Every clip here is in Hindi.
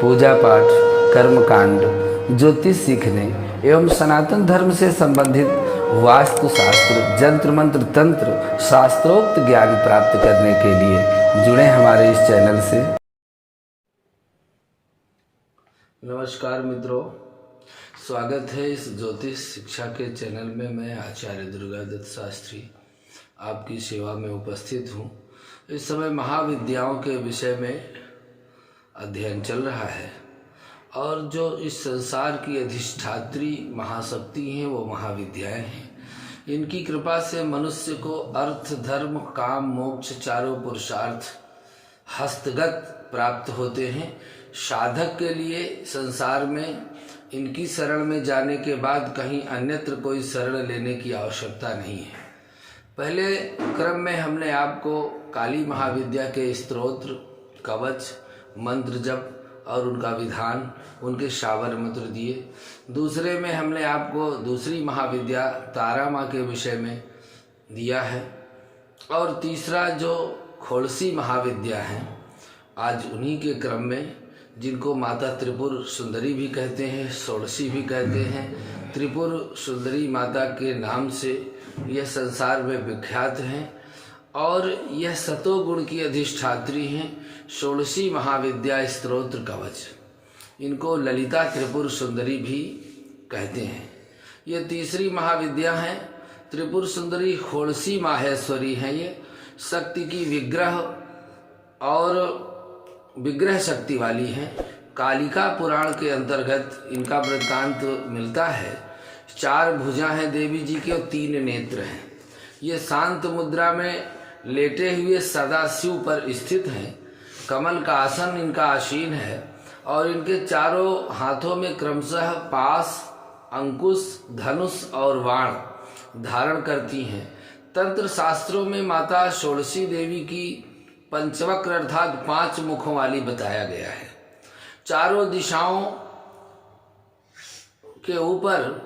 पूजा पाठ, कर्मकांड, ज्योतिष सीखने एवं सनातन धर्म से संबंधित वास्तुशास्त्र, जंत्र मंत्र, तंत्र, शास्त्रोक्त ज्ञान प्राप्त करने के लिए जुड़े हमारे इस चैनल से। नमस्कार मित्रों, स्वागत है इस ज्योतिष शिक्षा के चैनल में। मैं आचार्य दुर्गादत्त शास्त्री आपकी सेवा में उपस्थित हूँ। इस समय महाविद्याओं के विषय में अध्ययन चल रहा है और जो इस संसार की अधिष्ठात्री महाशक्ति हैं वो महाविद्याएं हैं। इनकी कृपा से मनुष्य को अर्थ, धर्म, काम, मोक्ष चारों पुरुषार्थ हस्तगत प्राप्त होते हैं। साधक के लिए संसार में इनकी शरण में जाने के बाद कहीं अन्यत्र कोई शरण लेने की आवश्यकता नहीं है। पहले क्रम में हमने आपको काली महाविद्या के स्तोत्र, कवच, मंत्र जप और उनका विधान, उनके शावर मंत्र दिए। दूसरे में हमने आपको दूसरी महाविद्या तारा माँ के विषय में दिया है और तीसरा जो खोड़सी महाविद्या है, आज उन्हीं के क्रम में, जिनको माता त्रिपुर सुंदरी भी कहते हैं, षोडशी भी कहते हैं। त्रिपुर सुंदरी माता के नाम से यह संसार में विख्यात हैं और यह सतोगुण की अधिष्ठात्री हैं। षोडशी महाविद्या स्तोत्र कवच, इनको ललिता त्रिपुर सुंदरी भी कहते हैं। ये तीसरी महाविद्या है। त्रिपुर सुंदरी खोड़सी माहेश्वरी हैं। ये शक्ति की विग्रह और विग्रह शक्ति वाली हैं। कालिका पुराण के अंतर्गत इनका वृत्तांत मिलता है। 4 भुजा हैं देवी जी के और 3 नेत्र हैं। ये शांत मुद्रा में लेटे हुए सदाशिव पर स्थित हैं। कमल का आसन इनका आसीन है और इनके चारों हाथों में क्रमशः पास, अंकुश, धनुष और बाण धारण करती हैं। तंत्र शास्त्रों में माता षोडशी देवी की पंचवक्र अर्थात 5 मुखों वाली बताया गया है। चारों दिशाओं के ऊपर,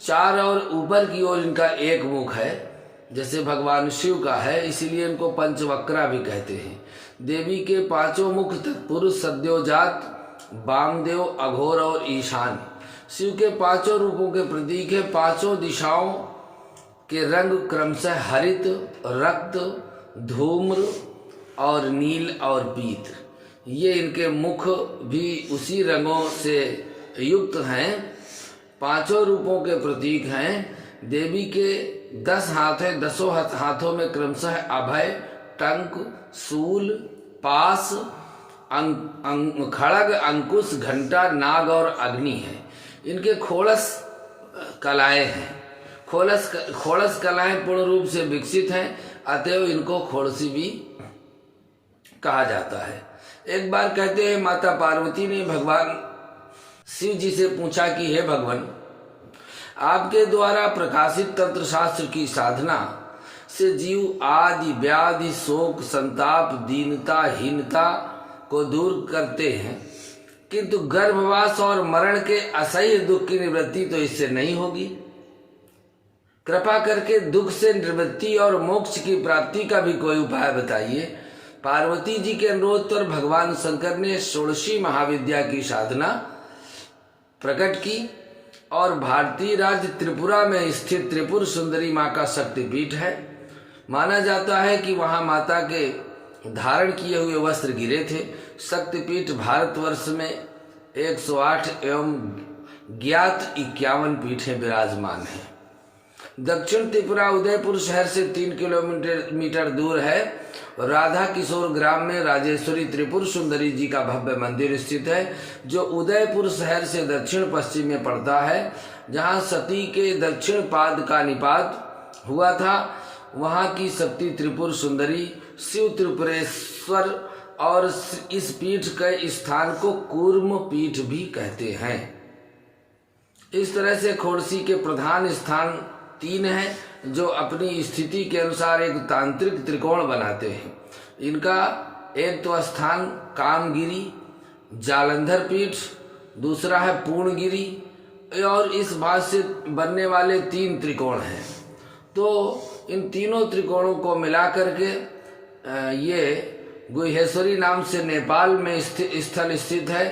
4 और ऊपर की ओर इनका एक मुख है, जैसे भगवान शिव का है, इसीलिए इनको पंचवक्रा भी कहते हैं। देवी के 5 मुख तत्पुरुष, सद्योजात, वामदेव, अघोर और ईशान शिव के 5 रूपों के प्रतीक है। 5 दिशाओं के रंग क्रमशः हरित, रक्त, धूम्र और नील और पीत। ये इनके मुख भी उसी रंगों से युक्त हैं। 5 रूपों के प्रतीक हैं। देवी के 10 हाथ हैं। 10 हाथों में क्रमशः अभय, टंक, शूल, पास, खड़ग, अंकुश, घंटा, नाग और अग्नि है। इनके खोड़स कलाएं हैं। खोड़स कलाएं पूर्ण रूप से विकसित हैं, अतएव इनको खोड़सी भी कहा जाता है। एक बार कहते हैं माता पार्वती ने भगवान शिव जी से पूछा कि हे भगवान, आपके द्वारा प्रकाशित तंत्र शास्त्र की साधना से जीव आदि व्याधि, शोक, संताप, दीनता, हीनता को दूर करते हैं, किंतु गर्भवास और मरण के असह्य दुख की निवृत्ति तो इससे नहीं होगी। कृपा करके दुख से निवृत्ति और मोक्ष की प्राप्ति का भी कोई उपाय बताइए। पार्वती जी के अनुरोध पर भगवान शंकर ने षोडशी महाविद्या की साधना प्रकट की और भारतीय राज्य त्रिपुरा में स्थित त्रिपुर सुंदरी माँ का शक्तिपीठ है। माना जाता है कि वहाँ माता के धारण किए हुए वस्त्र गिरे थे। शक्तिपीठ भारतवर्ष में 108 एवं ज्ञात 51 पीठें विराजमान हैं। दक्षिण त्रिपुरा उदयपुर शहर से 3 किलोमीटर दूर है। राधा किशोर ग्राम में राजेश्वरी त्रिपुर सुंदरी जी का भव्य मंदिर स्थित है, जो उदयपुर शहर से दक्षिण पश्चिम में पड़ता है। जहाँ सती के दक्षिण पाद का निपात हुआ था, वहाँ की शक्ति त्रिपुर सुंदरी शिव त्रिपुरेश्वर और इस पीठ के स्थान को कूर्म पीठ भी कहते हैं। इस तरह से खोड़सी के प्रधान स्थान 3 हैं, जो अपनी स्थिति के अनुसार एक तांत्रिक त्रिकोण बनाते हैं। इनका एक तो स्थान कामगिरी, जालंधर पीठ, दूसरा है पूर्णगिरी और इस बात से बनने वाले 3 त्रिकोण हैं। तो इन तीनों त्रिकोणों को मिला करके ये गुह्येश्वरी नाम से नेपाल में स्थल स्थित है।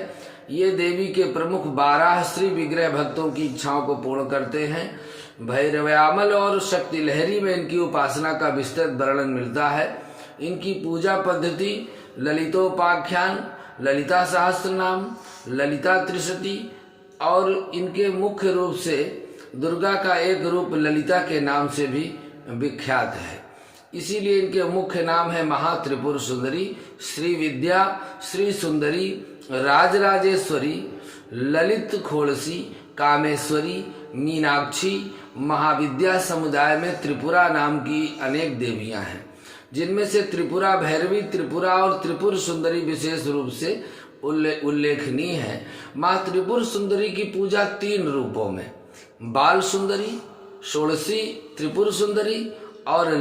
ये देवी के प्रमुख 12 श्री विग्रह भक्तों की इच्छाओं को पूर्ण करते हैं। भैरव्यामल और शक्ति लहरी में इनकी उपासना का विस्तृत वर्णन मिलता है। इनकी पूजा पद्धति ललितोपाख्यान, ललिता सहस्त्र नाम, ललिता त्रिशती और इनके मुख्य रूप से दुर्गा का एक रूप ललिता के नाम से भी विख्यात है। इसीलिए इनके मुख्य नाम है महात्रिपुर सुंदरी, श्री विद्या, श्री सुंदरी, राजराजेश्वरी, ललित खोड़सी, कामेश्वरी, मीनाक्षी। महाविद्या समुदाय में त्रिपुरा नाम की अनेक देवियां हैं, जिनमें से त्रिपुरा भैरवी, त्रिपुरा और त्रिपुर सुंदरी विशेष रूप से उल्लेखनीय है। माँ त्रिपुर सुंदरी की पूजा 3 रूपों में, बाल सुंदरी, षोड़शी त्रिपुर सुंदरी और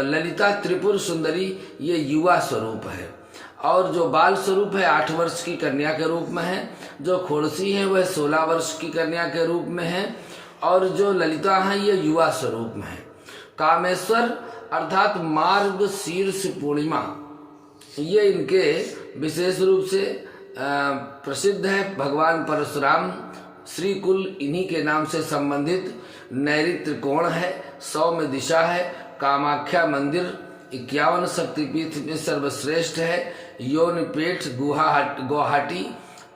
ललिता त्रिपुर सुंदरी, ये युवा स्वरूप है। और जो बाल स्वरूप है 8 वर्ष की कन्या के रूप में है, जो खोड़सी है वह 16 वर्ष की कन्या के रूप में है, और जो ललिता है ये युवा स्वरूप में है। कामेश्वर अर्थात मार्ग शीर्ष पूर्णिमा, ये इनके विशेष रूप से प्रसिद्ध है। भगवान परशुराम श्री कुल इन्हीं के नाम से संबंधित नैऋत्य कोण है, सौम्य दिशा है। कामाख्या मंदिर 51 शक्तिपीठ में सर्वश्रेष्ठ है। योनपेट गुवाहाटी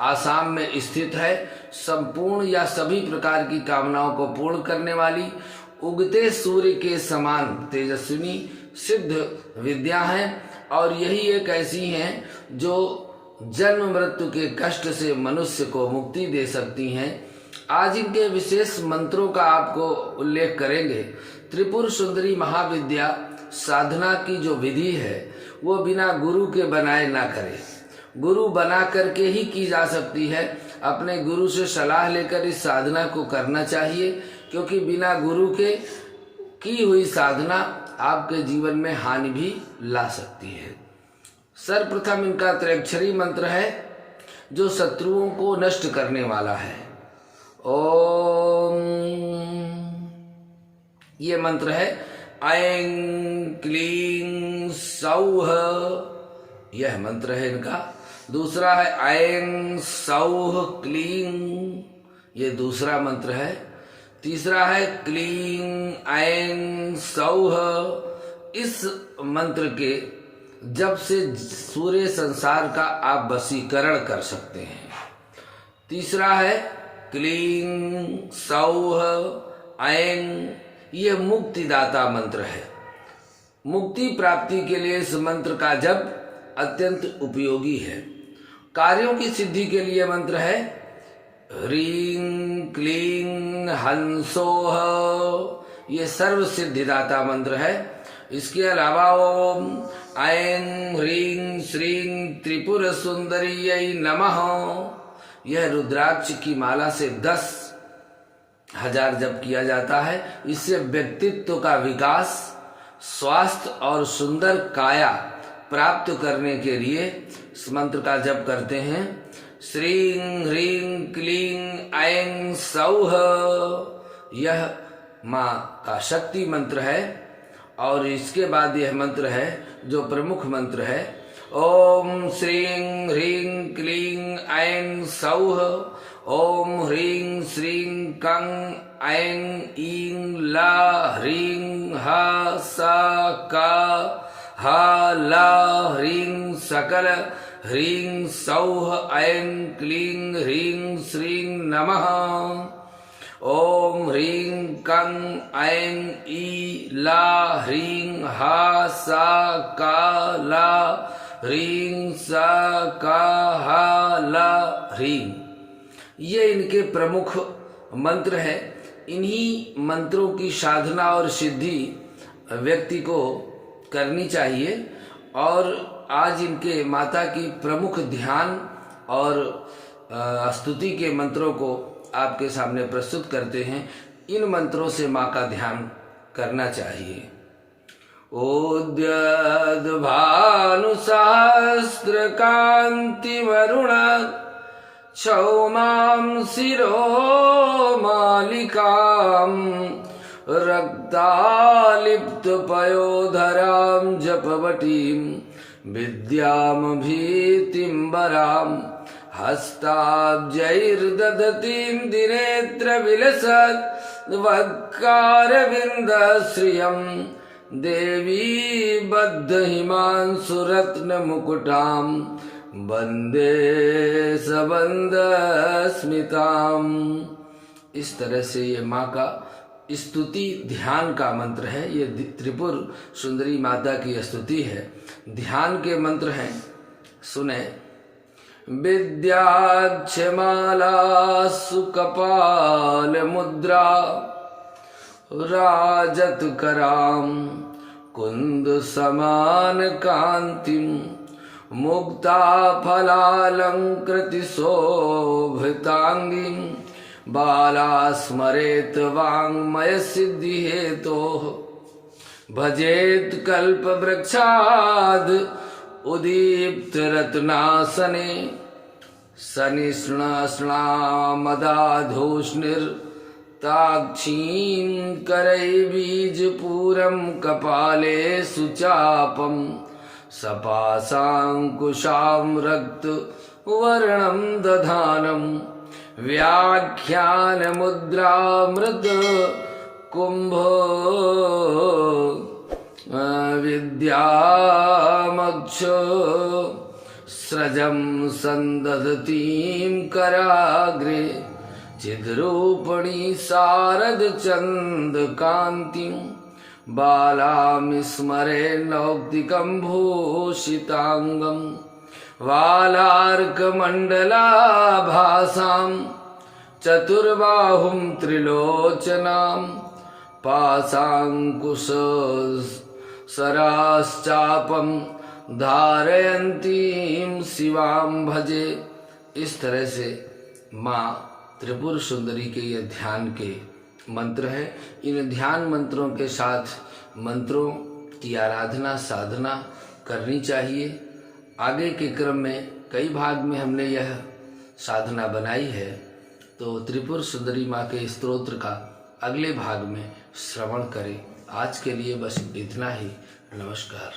आसाम में स्थित है। संपूर्ण या सभी प्रकार की कामनाओं को पूर्ण करने वाली, उगते सूर्य के समान तेजस्विनी सिद्ध विद्या है। और यही एक ऐसी हैं जो जन्म मृत्यु के कष्ट से मनुष्य को मुक्ति दे सकती हैं। आज इनके विशेष मंत्रों का आपको उल्लेख करेंगे। त्रिपुर सुंदरी महाविद्या साधना की जो विधि है वो बिना गुरु के बनाए ना करे, गुरु बना करके ही की जा सकती है। अपने गुरु से सलाह लेकर इस साधना को करना चाहिए, क्योंकि बिना गुरु के की हुई साधना आपके जीवन में हानि भी ला सकती है। सर्वप्रथम इनका त्रैक्षरी मंत्र है जो शत्रुओं को नष्ट करने वाला है। ओम, ये मंत्र है ऐं क्लीं सौः, यह मंत्र है इनका। दूसरा है ऐं सौः क्लीं, ये दूसरा मंत्र है। तीसरा है क्लीं ऐं सौः। इस मंत्र के जब से सूर्य संसार का आप वशीकरण कर सकते हैं। तीसरा है क्लीं सौः ऐं, ये मुक्तिदाता मंत्र है। मुक्ति प्राप्ति के लिए इस मंत्र का जप अत्यंत उपयोगी है। कार्यों की सिद्धि के लिए मंत्र है ह्रीं क्लीं हंसोः, ये सर्व सिद्धिदाता मंत्र है। इसके अलावा ओम ऐं ह्रीं श्रीं त्रिपुर सुंदरीयै नमः, यह रुद्राक्ष की माला से 10,000 जप किया जाता है। इससे व्यक्तित्व का विकास, स्वास्थ्य और सुंदर काया प्राप्त करने के लिए इस मंत्र का जप करते हैं। श्रीं ह्रीं क्लीं ऐं सौः, यह माँ का शक्ति मंत्र है। और इसके बाद यह मंत्र है जो प्रमुख मंत्र है, ओम श्रीं ह्रीं क्लीं ऐं सौः, ओम ह्रीं श्रीं कं ऐं ईं ला ह्रीं हा सा का हा ला ह्रीं सकल ह्रीं सौः ऐं क्लीं ह्रीं श्रीं नमः। ओम ह्रीं कं ऐं ई ला ह्रीं हा सा का ला ह्रीं सा का हा ला ह्रीं, ये इनके प्रमुख मंत्र है। इन्हीं मंत्रों की साधना और सिद्धि व्यक्ति को करनी चाहिए। और आज इनके माता की प्रमुख ध्यान और स्तुति के मंत्रों को आपके सामने प्रस्तुत करते हैं। इन मंत्रों से माँ का ध्यान करना चाहिए। ओद्यद् भानु सहस्त्र कांति वरुण क्षौमां शिरो मालिकां रक्तालिप्तपयोधरां जपवटीं विद्यामभीतिम्बरां हस्ताब्जैर्दधतीं दिनेत्रविलसद्वक्कारविन्दश्रियं देवी बद्धहिमांशुरत्नमुकुटां वन्दे सबन्दस्मिताम्। इस तरह से ये माँ का स्तुति ध्यान का मंत्र है। ये त्रिपुर सुंदरी माता की स्तुति है, ध्यान के मंत्र हैं। सुने। विद्याक्षमाला सुकपाल मुद्रा राजत कराम कुंद समान कांतिम मुक्ता फलालंकृति शोभितांगीं बाला स्मरेत वाङ्मय सिद्धि हेतोः भजेत कल्प वृक्षाद उदीप्त रत्नासने सनिष्णामदाधूष्णिर्ताक्षीं करैर्बीजपूरं कपाले सुचापं सपाशाङ्कुशां रक्तवर्णं दधानं व्याख्यान मुद्रामृत कुंभ विद्यामक्ष स्रजं संदधतीं कराग्रे चिद्रूपणी शारद चंद कांतिं बालां स्मरे नौक्तिकं भूषितांगं वालार्कमण्डलाभासां चतुर्बाहुं त्रिलोचनां पाशाङ्कुश सराश्चापं धारयन्तीं शिवां भजे। इस तरह से माँ त्रिपुर सुंदरी के ये ध्यान के मंत्र हैं। इन ध्यान मंत्रों के साथ मंत्रों की आराधना साधना करनी चाहिए। आगे के क्रम में कई भाग में हमने यह साधना बनाई है, तो त्रिपुर सुंदरी माँ के स्तोत्र का अगले भाग में श्रवण करें। आज के लिए बस इतना ही। नमस्कार।